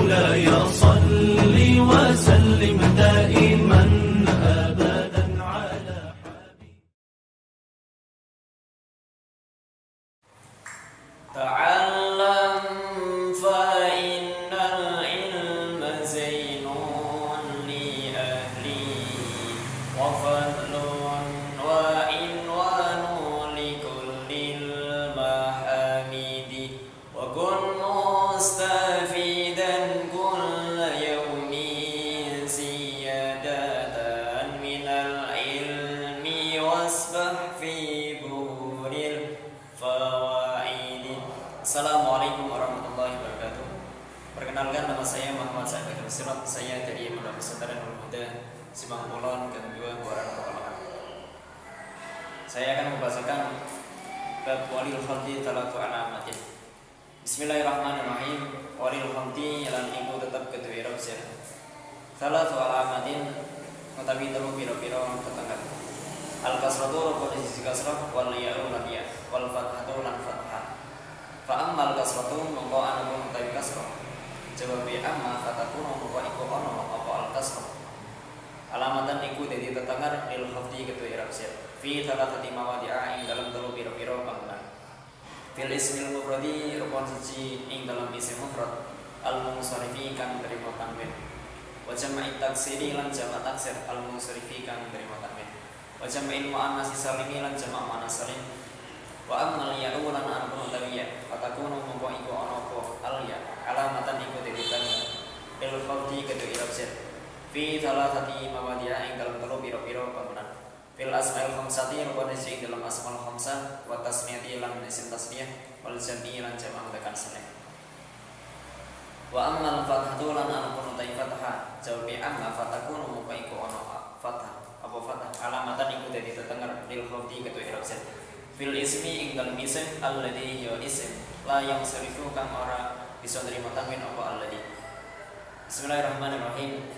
مولاي صل وسلم دائما أبدا على حبيبك. تعلم فإن العلم زين لأهله وفضل وعنوان لكل المحامد وكن مستفيدا كل يوم زيادة من العلم واسبح في بحور الفوائد. Assalamualaikum warahmatullahi wabarakatuh. Perkenalkan, nama saya Muhammad Sa'id Al-Sirat. Saya dari Pondok Pesantren Al-Huda Simpang Kulon Gang 2 Buaran Pekalongan. Saya akan membacakan bab walil khamdi talatu alamatin. Bismillahirrahmanirrahim. Walil khamdi lan iku tetap kedua Arab sir. Talatu alamatin utawi telu pira-pira tetangga. Al-kasratu rukun sisi kasrah wal ya'u lan ya wal fathatu lan fathah. Fa ammal kasratu mongko anu utawi kasrah. Jawab amma fatakunu mongko iku ana apa al kasrah. Alamatan iku dadi tetangar lil khafdi kedua i'rab sir. Fi thalathati mawadi'a ing dalam telu pira-pira panggonan. Fil ismil mufradi rukun siji ing dalam isim mufrad al munsarifi kang terima tanwin. Wa jam'i taksiri lan jama' taksir al munsarifi kang terima tanwin. Wa jam'il muannas salimi lan jama' muannas salim. Wa ammal ya'u lan arbu tawiya fatakunu mongko iku ana apa al ya alamatan iku ditekan lil khafdi kedua i'rab sir fi thalathati mawadi'a ing dalam telu pira-pira panggonan fil asma'il khamsati rukun ing dalam asmaul khamsah wa tasniyati lan isim tasniyah wal jam'i lan jama' mudzakkar salim. Wa ammal fathatu lan arbu taifataha jawab amma fatakunu mongko iku ana fathah apa fathah alamatan iku dadi tetenger lil khafdi kedua i'rab sir fil ismi ing dalam isim alladhi ya isim la yang sarifu kang ora bisa nerima tanwin apa alladhi. Bismillahirrahmanirrahim.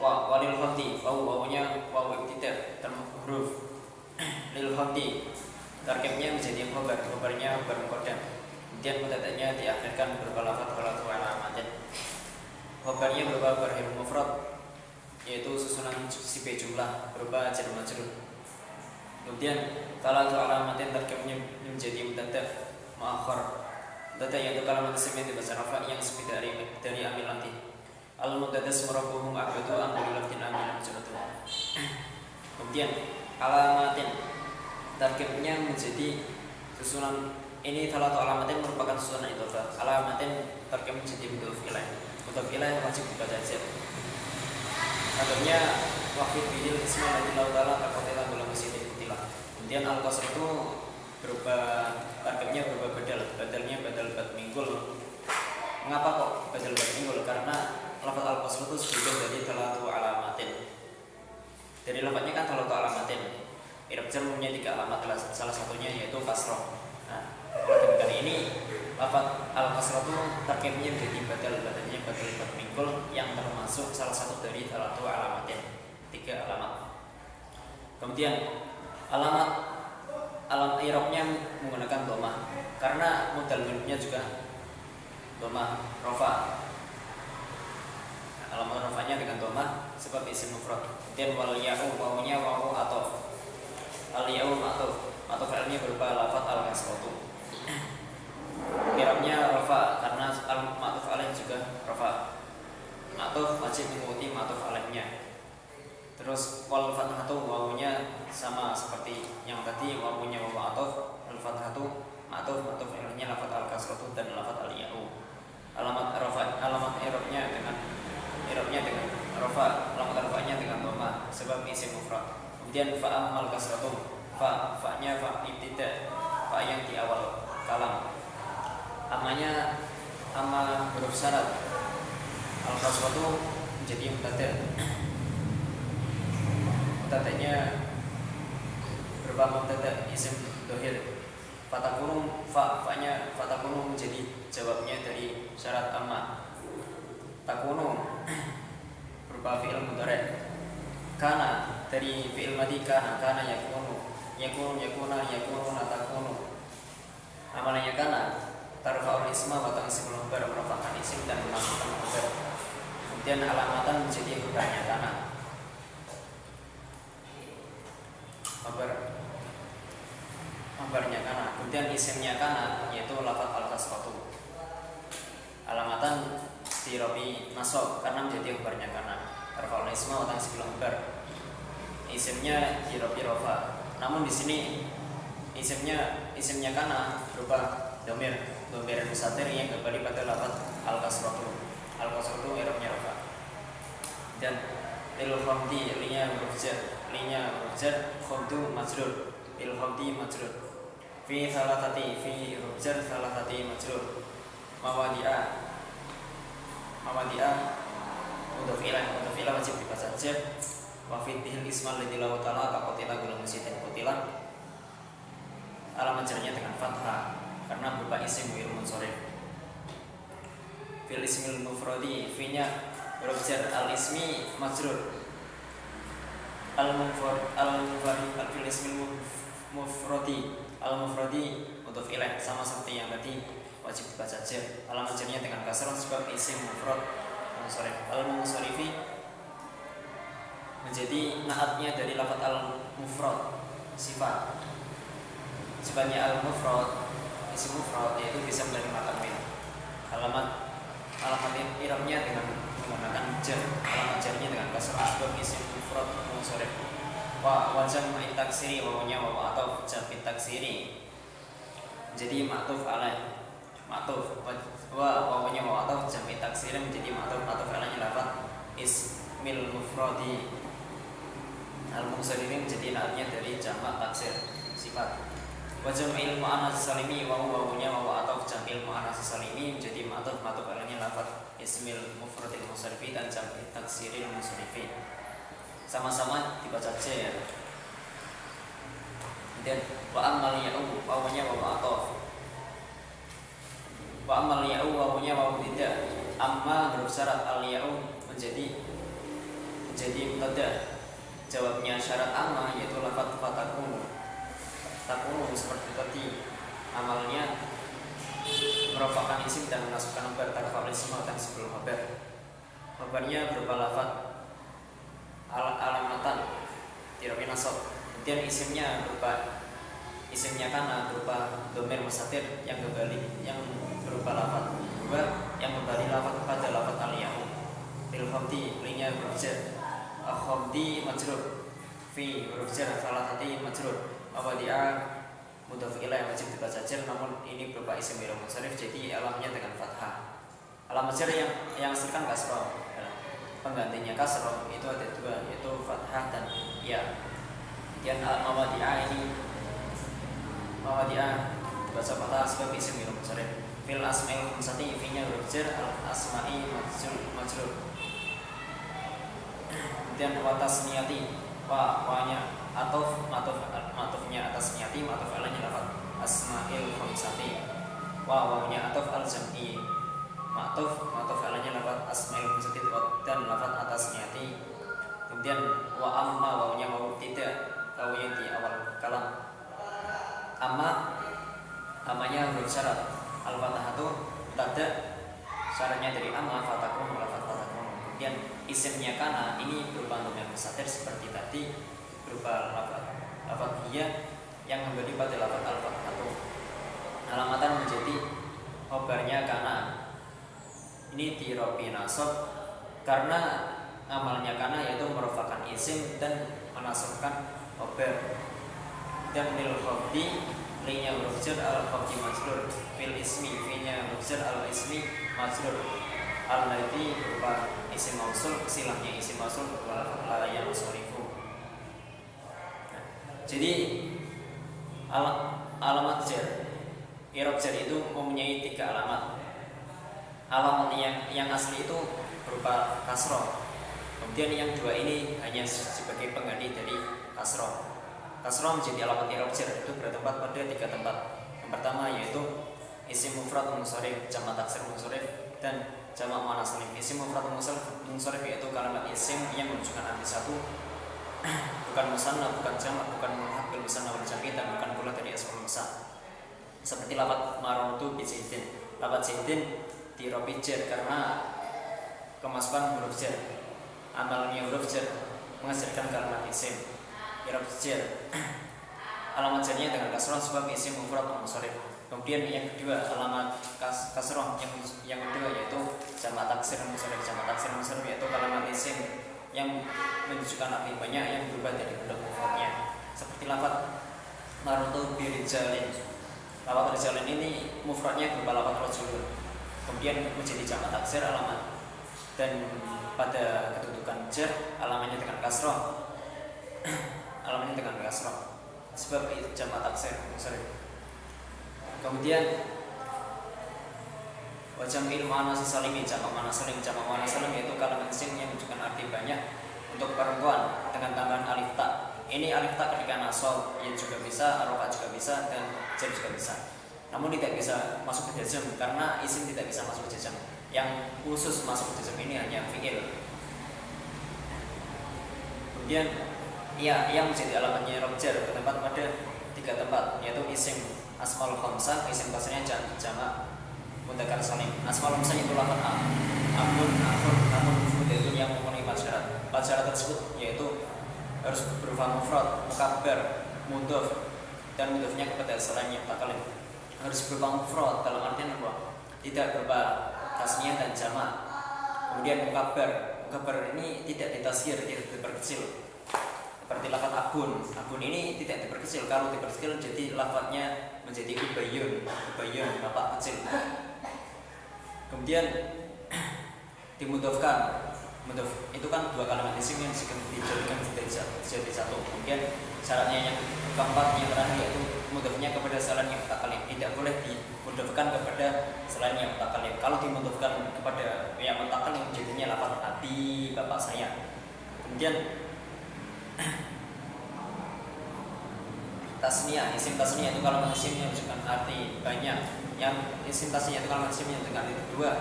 Wa walil khafdi wawunya wawu ibtida termasuk huruf lil khafdi tarkibnya menjadi khabarnya bermuqaddam kemudian mubtada'nya diakhirkan berupa lafaz talatu alamatin. Khabarnya berupa berhil mufrad yaitu susunan sifat jumlah berupa jar majrur. Kemudian talatu alamatin tarkibnya menjadi mubtada' muakhar. Mubtada' yaitu kalimat isim yang bahasa rafa yang seperti dari amil nanti. Al mubtada' ismuhu ma'budu amrul lafdin amil jumatu. Kemudian alamatin tarkibnya menjadi susunan ini talatu alamatin merupakan susunan idhofah. Alamatin tarkib menjadi mudhof ilaih. Mudhof ilaih wajib dibaca zer. Contohnya waqif bidil ismaillah ta'ala taqatila dalam mesin. Kemudian al-qasr itu berubah tarkibnya berubah badalnya badal bad minggul. Mengapa kok badal bad minggul? Karena lafaz al-qasr itu sudah dari talatu alamatin. Dari lafaznya kan talatu alamatin. I'rab jar punya 3 alamat, salah satunya yaitu kasrah. Nah, pada kali ini lafaz al-qasr itu tarkibnya menjadi badalnya badal bad minggul yang termasuk salah satu dari talatu alamatin. 3 alamat. Kemudian alam i'rabnya menggunakan dhammah karena modal miripnya juga dhammah rafa. Alamat rafanya dengan dhammah sebab isim mufrad. Kemudian wal ya'u wawunya wawu atau al ya'u atau fi'ilnya berupa lafaz al kasratu. I'rabnya rafa karena al ma'tuf alaih juga rafa. Ma'tuf wajib mengikuti ma'tuf alaihnya. Terus wal fathatu wawunya sama seperti yang tadi, wawunya wawu atuf, al fathatu ma'tuf ilahnya lafaz al kasratu dan lafaz al ya'u. Alamat i'rabnya dengan rafa, alamat rafanya dengan dhammah sebab isim mufrad. Kemudian fa ammal kasratu fa-nya fa ibtida, fa yang di awal kalam. Amanya amma huruf syarat. Al kasratu menjadi mubtada'. Mubtada'nya berupa mubtada' isim dhohir. Fatakunu fa-nya fatakunu menjadi jawabnya dari syarat amma. Takunu berupa fi'il mudhari'. Kana dari fi'il madhi kana yakunu takunu. Amalannya kana tarfa'ul isma wa tansibul khabar merafakan isim dan memasukkan khabar. Kemudian alamatan menjadi khabarnya kana. Khabarnya kana. Kemudian isimnya kana yaitu lafaz al-kasratu. Alamatan dirobi nasab karena menjadi khabarnya kana. Terfa'ul isma wa tansibul khabar. Isimnya dirobi rofa. Namun di sini isimnya kana berupa domir mustatir yang kembali pada lafaz al-kasratu. Al-kasratu i'rabnya rofa. Dan lil khamdi linya huruf jar khamdu majrur lil khamdi majrur fi huruf jar salatati majrur mawadi'a mudhof ilaih wajib dibaca jar wa fitihil ismal ladzi lahu ta'ala ka qutila gula musidin qutila. Alamat jarnya dengan fathah karena berupa isim ghairu munsharif. Fil ismil mufradi fi-nya huruf jar al-ismi majrur al-mufradi fil ismil mufradi mudhof ilaih sama seperti yang tadi wajib dibaca jar. Alamat jarnya dengan kasrah sebab isim mufrad munsharif. Al-munsarifi menjadi naatnya dari lafaz al-mufrad sifatnya al-mufrad isim mufrad yaitu bisa menerima tanwin. Alamat i'rabnya dengan menggunakan jar. Alamat jarnya dengan kasrah sebab isim mufrad munsharif. Wa jam'u taksiri wawunya wa ataf jam'i taksiri menjadi ma'tuf alaih. Ma'tuf wa wawunya wa ataf jam'i taksiri menjadi ma'tuf alaihnya lafaz ismil mufradi. Al-munsharif menjadi naatnya dari jamak taksir sifat. Wa jam'il mu'annas salimi wa wawunya wa ataf jam'il mu'annas salimi menjadi ma'tuf alaihnya lafaz ismil mufradil munsharif dan jam'i taksiril munsharif. Sama-sama dibaca jar. Kemudian wa ammal ya'u wawunya wa ataf. Wa ammal ya'u wawunya wa tidak. Amma huruf syarat al-ya'u menjadi mubtada. Jawabnya syarat amma yaitu lafaz fatakunu. Takunu seperti tadi amalnya merofakkan isim dan menasabkan khabar tarfa'ul isma dan sebelum khabar. Khabarnya berupa lafaz alamatan dirobi nasab. Kemudian isimnya kana berupa domir mustatir yang berupa lafaz yang kembali lafaz pada lafaz al-ya'u. Lil khamdi linya huruf jar khamdi majrur fi huruf jar salatati majrur mawadi'a mudhof ilaih wajib dibaca jar namun ini berupa isim ghairu munsharif jadi alamnya dengan fathah. Alamat jar yang aslikan kasrah. Penggantinya kasrah itu ada dua yaitu fathah dan ya. Kemudian mawadi'a dibaca fathah sebab isim ghairu munsharif. Fil asma'il khamsati fi-nya huruf jar al-asma'i majrur. Kemudian watas niyati wanya matufnya atas niyati matuf alanya lafaz asma'il khamsati wawnya atuf al-jam'i matuf alanya lafaz asma'il khamsati dan lafaz atas niyati. Kemudian wa amma wawnya wawu tidak wawnya di awal kalam. Amanya huruf syarat al-fathatu mubtada syaratnya dari amma fatakun lafaz fatakun. Kemudian isimnya kana ini berupa domir mustatir seperti tadi berupa lafaz hiya yang kembali pada lafaz al-fathatu. Alamatan menjadi khabarnya kana ini dirobi nasab karena amalnya kana yaitu merupakan isim dan menasabkan khabar. Dan lil khabdi linya huruf jar al-khabdi majrur fil ismi fi-nya huruf jar al-ismi majrur al-ladzi berupa isim mausul silahnya isim mausul berupa la yang sorifu. Jadi alamat jar i'rab jar itu mempunyai 3 alamat. Alamat yang asli itu berupa kasroh. Kemudian yang 2 ini hanya sebagai pengganti dari kasroh. Kasroh menjadi alamat i'rab jar itu bertempat pada 3 tempat. Yang pertama yaitu isim mufrad munsharif, jamak taksir munsharif dan jamak muannas salim. Isim mufrad munsharif yaitu kalimat isim yang menunjukkan arti satu, bukan musanna, bukan jamak, bukan mulhaq bil musanna wal jam'i dan bukan pula dari asmaul musanna. Seperti lafaz marartu bi zaidin. Lafaz zaidin di rofi jar karena kemasukan huruf jar. Amalnya huruf jar menghasilkan kalimat isim i'rab jar. Alamat jarnya dengan kasroh sebab isim mufrad munsharif. Kemudian yang kedua alamat kasroh yang kedua yaitu jamak taksir munsharif. Jamak taksir munsharif yaitu kalimat isim yang menunjukkan arti banyak yang berubah dari bentuk mufradnya. Seperti lafaz marutu birijalin. Lafaz rijalin ini mufradnya berupa lafaz rajulun. Kemudian menjadi jamak taksir alamat dan pada kedudukan jar alamatnya dengan kasroh. Alamatnya dengan kasroh sebab itu jamak taksir munsharif. Kemudian wajamil muannats salimi jamak muannats salim. Jamak muannats salim yaitu kalimat isim yang menunjukkan arti banyak untuk perempuan dengan tambahan alif ta. Ini alif ta ketika nasab ya juga bisa, rofa juga bisa, dan jar juga bisa. Namun tidak bisa masuk ke jazm karena isim tidak bisa masuk ke jazm. Yang khusus masuk ke jazm ini hanya fi'il. Kemudian yang menjadi alamatnya i'rab jar bertempat pada 3 tempat yaitu isim asmaul khamsah, isim tasniah jamak mudzakkar salim. Asmaul khamsah itu lafaz akun, namun itu yang memenuhi 4 syarat. 4 syarat tersebut yaitu harus berupa mufrad, mukabbar, mudhaf dan mudhafnya kepada selainnya mutakalim. Harus berupa mufrad dalam artian apa? Tidak berupa tasniah dan jamak. Kemudian mukabbar ini tidak ditasghir, tidak diperkecil. Seperti lafaz abun ini tidak diperkecil. Kalau diperkecil jadi lafaznya menjadi ubayyun, bapak kecil. Kemudian dimudhafkan. Mudhaf itu kan 2 kalimat isim yang dijadikan jadi satu. Kemudian syaratnya yang keempat yang terakhir yaitu mudhafnya kepada selain yang mutakalim. Tidak boleh dimudhafkan kepada selain yang mutakalim. Kalau dimudhafkan kepada yang mutakalim jadinya lafaz abi, bapak saya. Kemudian tasniah, isim tasniah itu kalimat isim yang menunjukkan arti banyak. Yang isim tasniah itu kalimat isim yang menunjukkan arti kedua.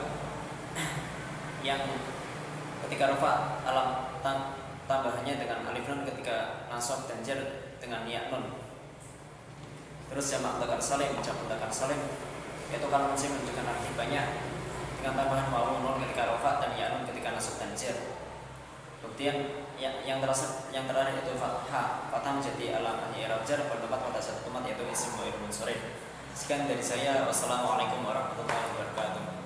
Yang ketika rafa alam tambahannya dengan alif nun, ketika nasab dan jar dengan ya nun. Terus jamak mudzakkar salim yaitu kalimat isim menunjukkan arti banyak dengan tambahan wawu nun ketika rafa dan ya nun ketika nasab dan jar. Kemudian yang terakhir itu fathah menjadi alamatnya i'rab jar bertempat pada 1 tempat yaitu isim mu'rab munsharif. Sekian dari saya. Wassalamualaikum warahmatullahi wabarakatuh.